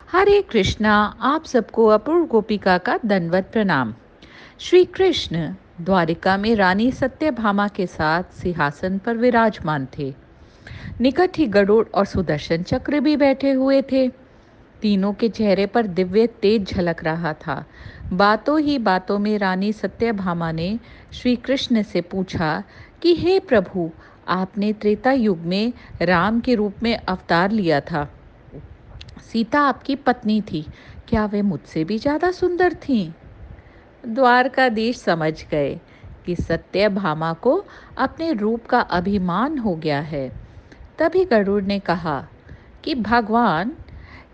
हरे कृष्णा। आप सबको अपूर्व गोपिका का दंडवत प्रणाम। श्री कृष्ण द्वारिका में रानी सत्यभामा के साथ सिंहासन पर विराजमान थे। निकट ही गरुड़ और सुदर्शन चक्र भी बैठे हुए थे। तीनों के चेहरे पर दिव्य तेज झलक रहा था। बातों ही बातों में रानी सत्यभामा ने श्री कृष्ण से पूछा कि हे प्रभु, आपने त्रेता युग में राम के रूप में अवतार लिया था। सीता आपकी पत्नी थी, क्या वे मुझसे भी ज्यादा सुंदर थीं? द्वारकाधीश समझ गए कि सत्यभामा को अपने रूप का अभिमान हो गया है। तभी गरुड़ ने कहा कि भगवान,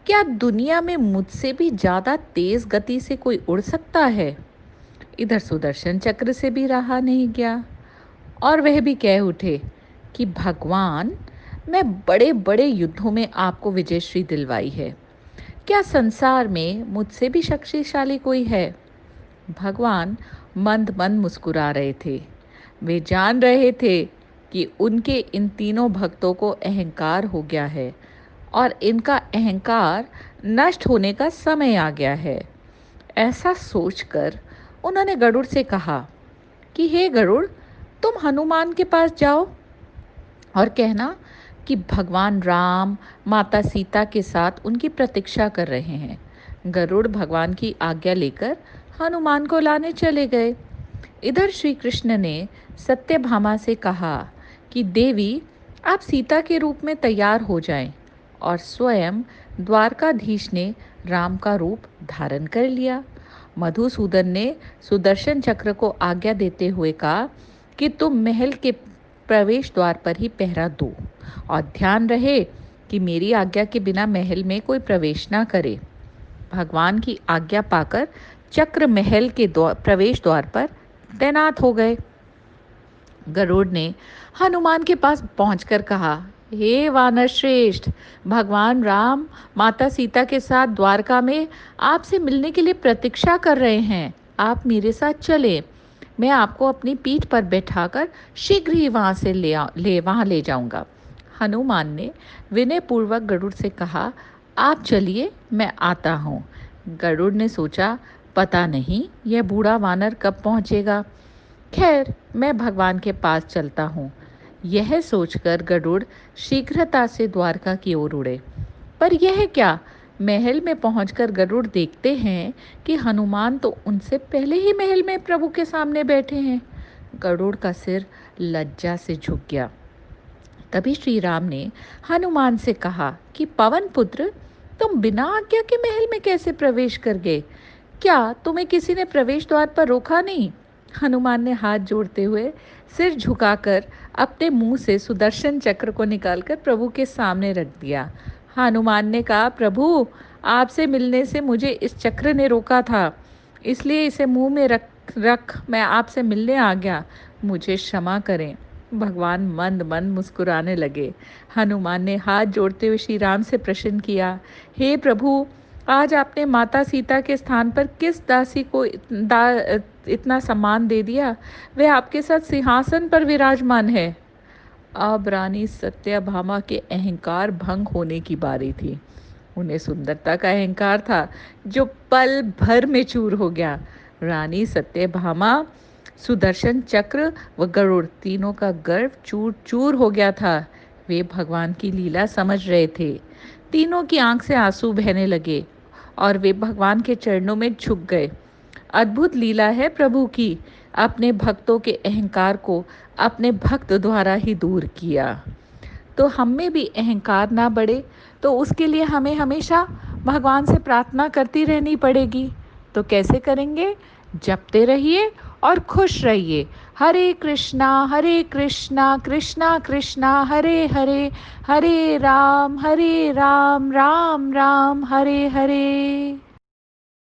क्या दुनिया में मुझसे भी ज्यादा तेज गति से कोई उड़ सकता है? इधर सुदर्शन चक्र से भी रहा नहीं गया और वह भी कह उठे कि भगवान, मैं बड़े बड़े युद्धों में आपको विजयश्री दिलवाई है। क्या संसार में मुझसे भी शक्तिशाली कोई है? भगवान मंद मंद मुस्कुरा रहे थे। वे जान रहे थे कि उनके इन तीनों भक्तों को अहंकार हो गया है और इनका अहंकार नष्ट होने का समय आ गया है। ऐसा सोचकर उन्होंने गरुड़ से कहा कि हे गरुड़, तुम हनुमान के पास जाओ और कहना कि भगवान राम माता सीता के साथ उनकी प्रतीक्षा कर रहे हैं। गरुड़ भगवान की आज्ञा लेकर हनुमान को लाने चले गए। इधर श्री कृष्ण ने सत्यभामा से कहा कि देवी, आप सीता के रूप में तैयार हो जाएं, और स्वयं द्वारकाधीश ने राम का रूप धारण कर लिया। मधुसूदन ने सुदर्शन चक्र को आज्ञा देते हुए कहा कि तुम महल के प्रवेश द्वार पर ही पहरा दो और ध्यान रहे कि मेरी आज्ञा के बिना महल में कोई प्रवेश ना करे। भगवान की आज्ञा पाकर चक्र महल के प्रवेश द्वार पर तैनात हो गए। गरुड़ ने हनुमान के पास पहुंचकर कहा, हे वानर श्रेष्ठ, भगवान राम माता सीता के साथ द्वारका में आपसे मिलने के लिए प्रतीक्षा कर रहे हैं। आप मेरे साथ चलें। मैं आपको अपनी पीठ पर बैठाकर शीघ्र ही वहां ले जाऊंगा। हनुमान ने विनय पूर्वक गरुड़ से कहा, आप चलिए, मैं आता हूँ। गरुड़ ने सोचा, पता नहीं यह बूढ़ा वानर कब पहुँचेगा। खैर, मैं भगवान के पास चलता हूँ। यह सोचकर गरुड़ शीघ्रता से द्वारका की ओर उड़े। पर यह क्या, महल में पहुंचकर गरुड़ देखते हैं कि हनुमान तो उनसे पहले ही महल में प्रभु के सामने बैठे हैं। गरुड़ का सिर लज्जा से झुक गया। तभी श्री राम ने हनुमान से कहा कि पवन पुत्र, तुम बिना आज्ञा के महल में कैसे प्रवेश कर गए? क्या तुम्हें किसी ने प्रवेश द्वार पर रोका नहीं? हनुमान ने हाथ जोड़ते हुए सिर झुकाकर अपने मुंह से सुदर्शन चक्र को निकालकर प्रभु के सामने रख दिया। हनुमान ने कहा, प्रभु, आपसे मिलने से मुझे इस चक्र ने रोका था, इसलिए इसे मुंह में रख रख मैं आपसे मिलने आ गया। मुझे क्षमा करें। भगवान मंद मंद मुस्कुराने लगे। हनुमान ने हाथ जोड़ते हुए श्री राम से प्रश्न किया, हे प्रभु, आज आपने माता सीता के स्थान पर किस दासी को इतना सम्मान दे दिया? वह आपके साथ सिंहासन पर विराजमान है। अब रानी सत्यभामा के अहंकार भंग होने की बारी थी। उन्हें सुंदरता का अहंकार था जो पल भर में चूर हो गया। रानी सत्यभामा, सुदर्शन चक्र व गरुड़ तीनों का गर्व चूर चूर हो गया था। वे भगवान की लीला समझ रहे थे। तीनों की आंख से आंसू बहने लगे और वे भगवान के चरणों में झुक गए। अद्भुत लीला है प्रभु की, अपने भक्तों के अहंकार को अपने भक्त द्वारा ही दूर किया। तो हम में भी अहंकार ना बढ़े, तो उसके लिए हमें हमेशा भगवान से प्रार्थना करती रहनी पड़ेगी। तो कैसे करेंगे? जपते रहिए और खुश रहिए। हरे कृष्णा कृष्णा कृष्णा हरे हरे, हरे राम राम राम हरे हरे।